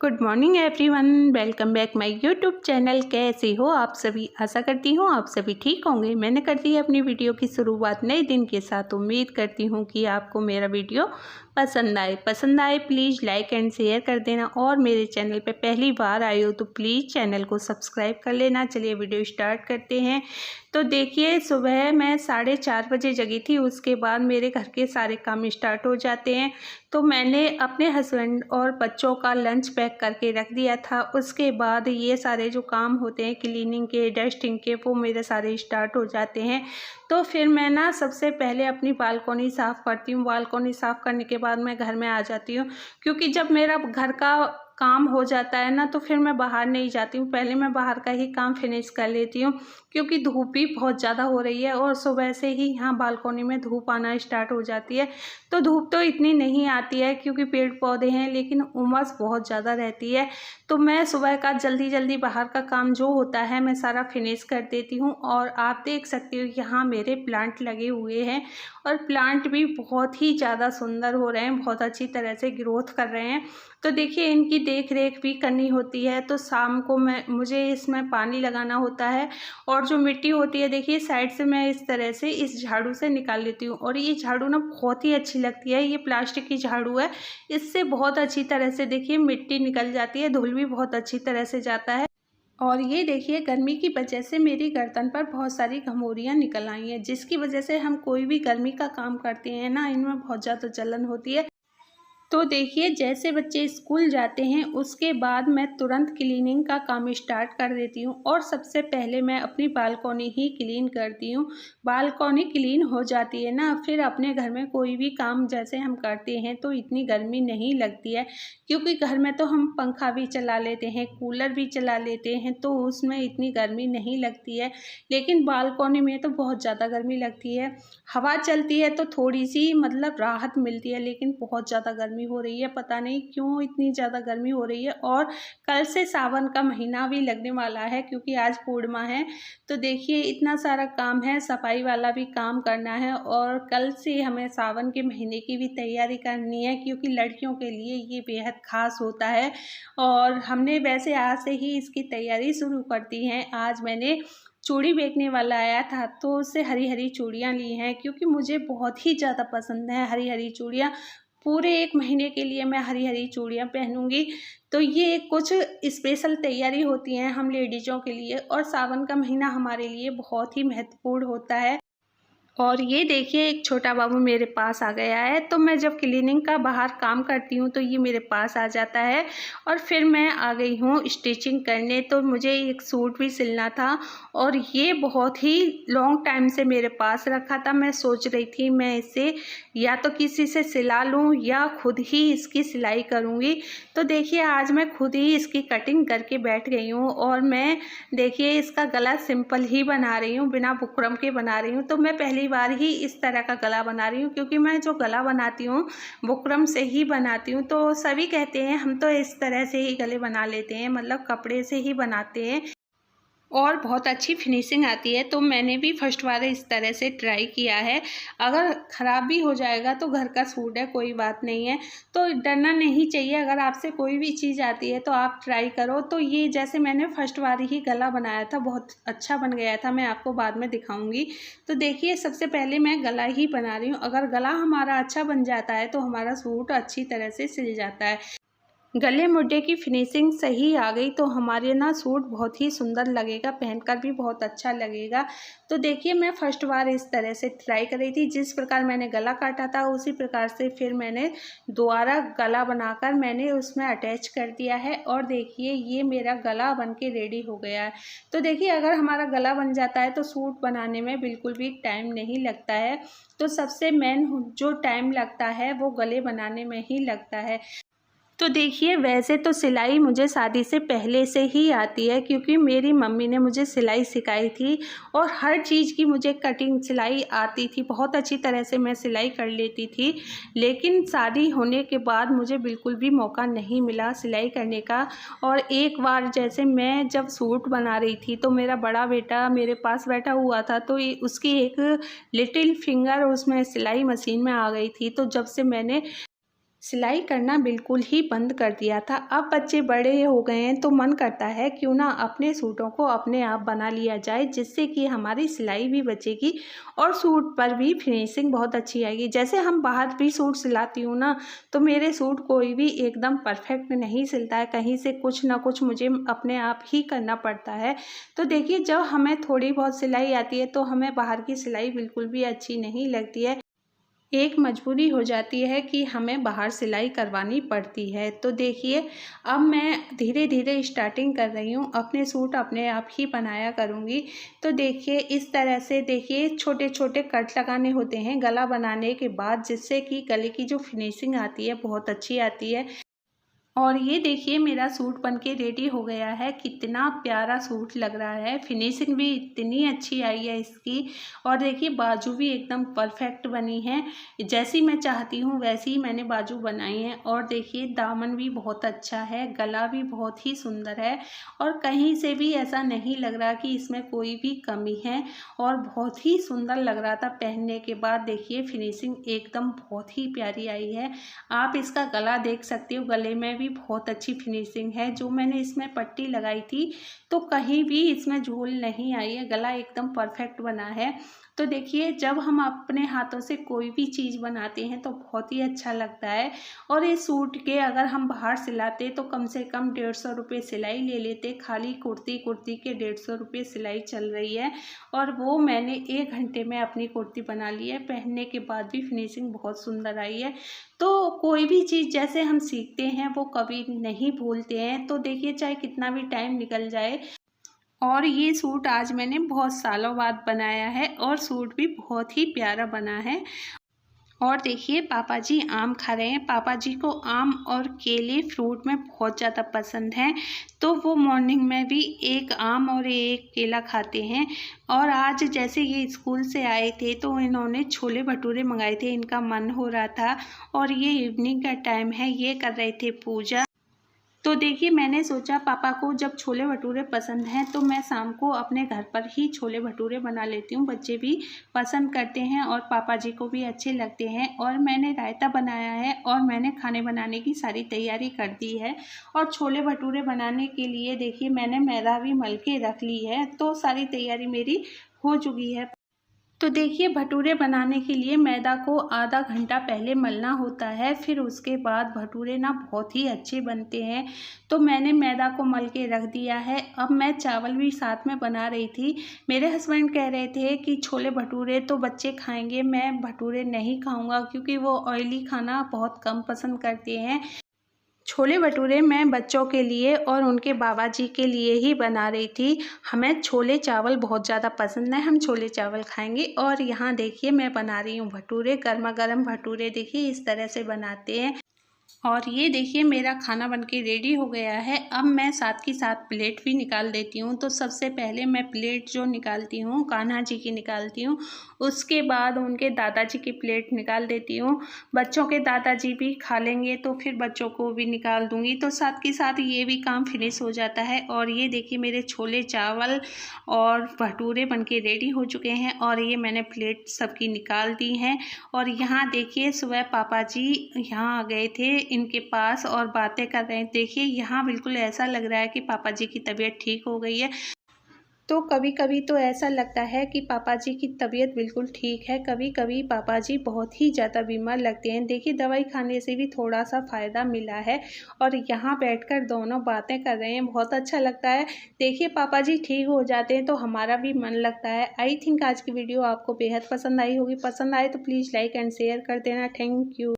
Good morning everyone, welcome back my YouTube channel. कैसे हो आप सभी? आशा करती हूँ आप सभी ठीक होंगे। मैंने कर दी है अपनी वीडियो की शुरुआत नए दिन के साथ। उम्मीद करती हूँ कि आपको मेरा वीडियो पसंद आए प्लीज़ लाइक एंड शेयर कर देना, और मेरे चैनल पे पहली बार आए हो तो प्लीज़ चैनल को सब्सक्राइब कर लेना। चलिए वीडियो स्टार्ट करते हैं। तो देखिए, सुबह मैं 4:30 बजे जगी थी। उसके बाद मेरे घर के सारे काम स्टार्ट हो जाते हैं। तो मैंने अपने हस्बैंड और बच्चों का लंच पैक करके रख दिया था। उसके बाद ये सारे जो काम होते हैं क्लीनिंग के, डस्टिंग के, वो मेरे सारे स्टार्ट हो जाते हैं। तो फिर मैं ना सबसे पहले अपनी बालकोनी साफ़ करती हूँ। बालकोनी साफ़ करने के बाद मैं घर में आ जाती हूँ, क्योंकि जब मेरा घर का काम हो जाता है ना तो फिर मैं बाहर नहीं जाती हूँ। पहले मैं बाहर का ही काम फिनिश कर लेती हूँ, क्योंकि धूप भी बहुत ज़्यादा हो रही है और सुबह से ही यहाँ बालकोनी में धूप आना स्टार्ट हो जाती है। तो धूप तो इतनी नहीं आती है क्योंकि पेड़ पौधे हैं, लेकिन उमस बहुत ज़्यादा रहती है। तो मैं सुबह का जल्दी जल्दी बाहर का काम जो होता है मैं सारा फिनिश कर देती हूँ। और आप देख सकते हो यहाँ मेरे प्लांट लगे हुए हैं, और प्लांट भी बहुत ही ज़्यादा सुंदर हो रहे हैं, बहुत अच्छी तरह से ग्रोथ कर रहे हैं। तो देखिए, इनकी देख रेख भी करनी होती है। तो शाम को मुझे इसमें पानी लगाना होता है, और जो मिट्टी होती है देखिए साइड से मैं इस तरह से इस झाड़ू से निकाल लेती हूँ। और ये झाड़ू ना बहुत ही अच्छी लगती है। ये प्लास्टिक की झाड़ू है, इससे बहुत अच्छी तरह से देखिए मिट्टी निकल जाती है, धूल भी बहुत अच्छी तरह से जाता है। और ये देखिए, गर्मी की वजह से मेरी गर्दन पर बहुत सारी घमौरियाँ निकल आई हैं, जिसकी वजह से हम कोई भी गर्मी का काम करते हैं ना, इनमें बहुत ज़्यादा जलन होती है। तो देखिए, जैसे बच्चे स्कूल जाते हैं उसके बाद मैं तुरंत क्लीनिंग का काम स्टार्ट कर देती हूँ, और सबसे पहले मैं अपनी बालकोनी ही क्लीन करती हूँ। बालकोनी क्लीन हो जाती है ना, फिर अपने घर में कोई भी काम जैसे हम करते हैं तो इतनी गर्मी नहीं लगती है, क्योंकि घर में तो हम पंखा भी चला लेते हैं, कूलर भी चला लेते हैं, तो उसमें इतनी गर्मी नहीं लगती है। लेकिन बालकोनी में तो बहुत ज़्यादा गर्मी लगती है। हवा चलती है तो थोड़ी सी मतलब राहत मिलती है, लेकिन बहुत ज़्यादा गर्मी हो रही है। पता नहीं क्यों इतनी ज़्यादा गर्मी हो रही है। और कल से सावन का महीना भी लगने वाला है, क्योंकि आज पूर्णिमा है। तो देखिए, इतना सारा काम है, सफाई वाला भी काम करना है, और कल से हमें सावन के महीने की भी तैयारी करनी है, क्योंकि लड़कियों के लिए ये बेहद खास होता है। और हमने वैसे आज से ही इसकी तैयारी शुरू कर दी है। आज मैंने चूड़ी बेचने वाला आया था तो उससे हरी हरी चूड़ियाँ ली हैं, क्योंकि मुझे बहुत ही ज़्यादा पसंद है हरी हरी चूड़ियाँ। पूरे 1 महीने के लिए मैं हरी हरी चूड़ियाँ पहनूंगी। तो ये कुछ स्पेशल तैयारी होती हैं हम लेडीज़ों के लिए, और सावन का महीना हमारे लिए बहुत ही महत्वपूर्ण होता है। और ये देखिए, एक छोटा बाबू मेरे पास आ गया है। तो मैं जब क्लीनिंग का बाहर काम करती हूँ तो ये मेरे पास आ जाता है। और फिर मैं आ गई हूँ स्टिचिंग करने। तो मुझे एक सूट भी सिलना था, और ये बहुत ही लॉन्ग टाइम से मेरे पास रखा था। मैं सोच रही थी मैं इसे या तो किसी से सिला लूँ या खुद ही इसकी सिलाई करूँगी। तो देखिए, आज मैं खुद ही इसकी कटिंग करके बैठ गई हूँ, और मैं देखिए इसका गला सिंपल ही बना रही हूँ, बिना बुकरम के बना रही हूँ। तो मैं पहली बार ही इस तरह का गला बना रही हूँ, क्योंकि मैं जो गला बनाती हूँ बुकरम से ही बनाती हूँ। तो सभी कहते हैं हम तो इस तरह से ही गले बना लेते हैं, मतलब कपड़े से ही बनाते हैं, और बहुत अच्छी फिनिशिंग आती है। तो मैंने भी फर्स्ट बार इस तरह से ट्राई किया है। अगर ख़राब भी हो जाएगा तो घर का सूट है, कोई बात नहीं है, तो डरना नहीं चाहिए। अगर आपसे कोई भी चीज़ आती है तो आप ट्राई करो। तो ये जैसे मैंने फर्स्ट बार ही गला बनाया था, बहुत अच्छा बन गया था, मैं आपको बाद में दिखाऊंगी। तो देखिए, सबसे पहले मैं गला ही बना रही हूँ। अगर गला हमारा अच्छा बन जाता है तो हमारा सूट अच्छी तरह से सिल जाता है। गले मुड्डे की फिनिशिंग सही आ गई तो हमारे ना सूट बहुत ही सुंदर लगेगा, पहनकर भी बहुत अच्छा लगेगा। तो देखिए, मैं फर्स्ट बार इस तरह से ट्राई कर रही थी। जिस प्रकार मैंने गला काटा था उसी प्रकार से फिर मैंने दोबारा गला बनाकर मैंने उसमें अटैच कर दिया है। और देखिए, ये मेरा गला बन के रेडी हो गया है। तो देखिए, अगर हमारा गला बन जाता है तो सूट बनाने में बिल्कुल भी टाइम नहीं लगता है। तो सबसे मेन जो टाइम लगता है वो गले बनाने में ही लगता है। तो देखिए, वैसे तो सिलाई मुझे शादी से पहले से ही आती है, क्योंकि मेरी मम्मी ने मुझे सिलाई सिखाई थी, और हर चीज़ की मुझे कटिंग सिलाई आती थी, बहुत अच्छी तरह से मैं सिलाई कर लेती थी। लेकिन शादी होने के बाद मुझे बिल्कुल भी मौका नहीं मिला सिलाई करने का। और एक बार जैसे मैं जब सूट बना रही थी तो मेरा बड़ा बेटा मेरे पास बैठा हुआ था, तो उसकी एक लिटिल फिंगर उसमें सिलाई मशीन में आ गई थी। तो जब से मैंने सिलाई करना बिल्कुल ही बंद कर दिया था। अब बच्चे बड़े हो गए हैं तो मन करता है क्यों ना अपने सूटों को अपने आप बना लिया जाए, जिससे कि हमारी सिलाई भी बचेगी और सूट पर भी फिनिशिंग बहुत अच्छी आएगी। जैसे हम बाहर भी सूट सिलाती हूँ ना, तो मेरे सूट कोई भी एकदम परफेक्ट नहीं सिलता है, कहीं से कुछ ना कुछ मुझे अपने आप ही करना पड़ता है। तो देखिए, जब हमें थोड़ी बहुत सिलाई आती है तो हमें बाहर की सिलाई बिल्कुल भी अच्छी नहीं लगती है। एक मजबूरी हो जाती है कि हमें बाहर सिलाई करवानी पड़ती है। तो देखिए, अब मैं धीरे धीरे स्टार्टिंग कर रही हूँ, अपने सूट अपने आप ही बनाया करूँगी। तो देखिए, इस तरह से देखिए छोटे छोटे कट लगाने होते हैं गला बनाने के बाद, जिससे कि गले की जो फिनिशिंग आती है बहुत अच्छी आती है। और ये देखिए, मेरा सूट बनके रेडी हो गया है। कितना प्यारा सूट लग रहा है, फिनिशिंग भी इतनी अच्छी आई है इसकी। और देखिए, बाजू भी एकदम परफेक्ट बनी है, जैसी मैं चाहती हूँ वैसी ही मैंने बाजू बनाई है। और देखिए, दामन भी बहुत अच्छा है, गला भी बहुत ही सुंदर है और कहीं से भी ऐसा नहीं लग रहा कि इसमें कोई भी कमी है। और बहुत ही सुंदर लग रहा था पहनने के बाद। देखिए, फिनिशिंग एकदम बहुत ही प्यारी आई है। आप इसका गला देख सकते हो, गले में भी बहुत अच्छी फिनिशिंग है। जो मैंने इसमें पट्टी लगाई थी तो कहीं भी इसमें झोल नहीं आई है, गला एकदम परफेक्ट बना है। तो देखिए, जब हम अपने हाथों से कोई भी चीज़ बनाते हैं तो बहुत ही अच्छा लगता है। और इस सूट के अगर हम बाहर सिलाते तो कम से कम 150 रुपये सिलाई ले लेते। खाली कुर्ती के 150 रुपये सिलाई चल रही है और वो मैंने 1 घंटे में अपनी कुर्ती बना ली है। पहनने के बाद भी फिनिशिंग बहुत सुंदर आई है। तो कोई भी चीज़ जैसे हम सीखते हैं वो कभी नहीं भूलते हैं। तो देखिए, चाहे कितना भी टाइम निकल जाए। और ये सूट आज मैंने बहुत सालों बाद बनाया है और सूट भी बहुत ही प्यारा बना है। और देखिए, पापा जी आम खा रहे हैं। पापा जी को आम और केले फ्रूट में बहुत ज़्यादा पसंद है, तो वो मॉर्निंग में भी एक आम और एक केला खाते हैं। और आज जैसे ये स्कूल से आए थे तो इन्होंने छोले भटूरे मंगाए थे, इनका मन हो रहा था। और ये इवनिंग का टाइम है, ये कर रहे थे पूजा। तो देखिए, मैंने सोचा पापा को जब छोले भटूरे पसंद हैं तो मैं शाम को अपने घर पर ही छोले भटूरे बना लेती हूँ। बच्चे भी पसंद करते हैं और पापा जी को भी अच्छे लगते हैं। और मैंने रायता बनाया है और मैंने खाने बनाने की सारी तैयारी कर दी है। और छोले भटूरे बनाने के लिए देखिए, मैंने मैदा भी मल के रख ली है, तो सारी तैयारी मेरी हो चुकी है। तो देखिए, भटूरे बनाने के लिए मैदा को आधा घंटा पहले मलना होता है, फिर उसके बाद भटूरे ना बहुत ही अच्छे बनते हैं। तो मैंने मैदा को मल के रख दिया है। अब मैं चावल भी साथ में बना रही थी। मेरे हस्बैंड कह रहे थे कि छोले भटूरे तो बच्चे खाएंगे, मैं भटूरे नहीं खाऊंगा क्योंकि वो ऑयली खाना बहुत कम पसंद करते हैं। छोले भटूरे मैं बच्चों के लिए और उनके बाबा जी के लिए ही बना रही थी। हमें छोले चावल बहुत ज़्यादा पसंद है, हम छोले चावल खाएंगे। और यहाँ देखिए, मैं बना रही हूँ भटूरे, गर्मा गर्म भटूरे। देखिए, इस तरह से बनाते हैं। और ये देखिए, मेरा खाना बनके रेडी हो गया है। अब मैं साथ के साथ प्लेट भी निकाल देती हूँ। तो सबसे पहले मैं प्लेट जो निकालती हूँ कान्हा जी की निकालती हूँ, उसके बाद उनके दादाजी की प्लेट निकाल देती हूँ। बच्चों के दादाजी भी खा लेंगे तो फिर बच्चों को भी निकाल दूँगी, तो साथ के साथ ये भी काम फिनिश हो जाता है। और ये देखिए, मेरे छोले चावल और भटूरे बनके रेडी हो चुके हैं और ये मैंने प्लेट सबकी निकाल दी हैं। और यहाँ देखिए, सुबह पापा जी यहाँ आ गए थे इनके पास और बातें कर रहे हैं। देखिए, यहाँ बिल्कुल ऐसा लग रहा है कि पापा जी की तबीयत ठीक हो गई है। तो कभी कभी तो ऐसा लगता है कि पापा जी की तबीयत बिल्कुल ठीक है, कभी कभी पापा जी बहुत ही ज़्यादा बीमार लगते हैं। देखिए, दवाई खाने से भी थोड़ा सा फ़ायदा मिला है और यहाँ बैठकर दोनों बातें कर रहे हैं, बहुत अच्छा लगता है। देखिए, पापा जी ठीक हो जाते हैं तो हमारा भी मन लगता है। आई थिंक आज की वीडियो आपको बेहद पसंद आई होगी। पसंद आए तो प्लीज़ लाइक एंड शेयर कर देना। Thank you.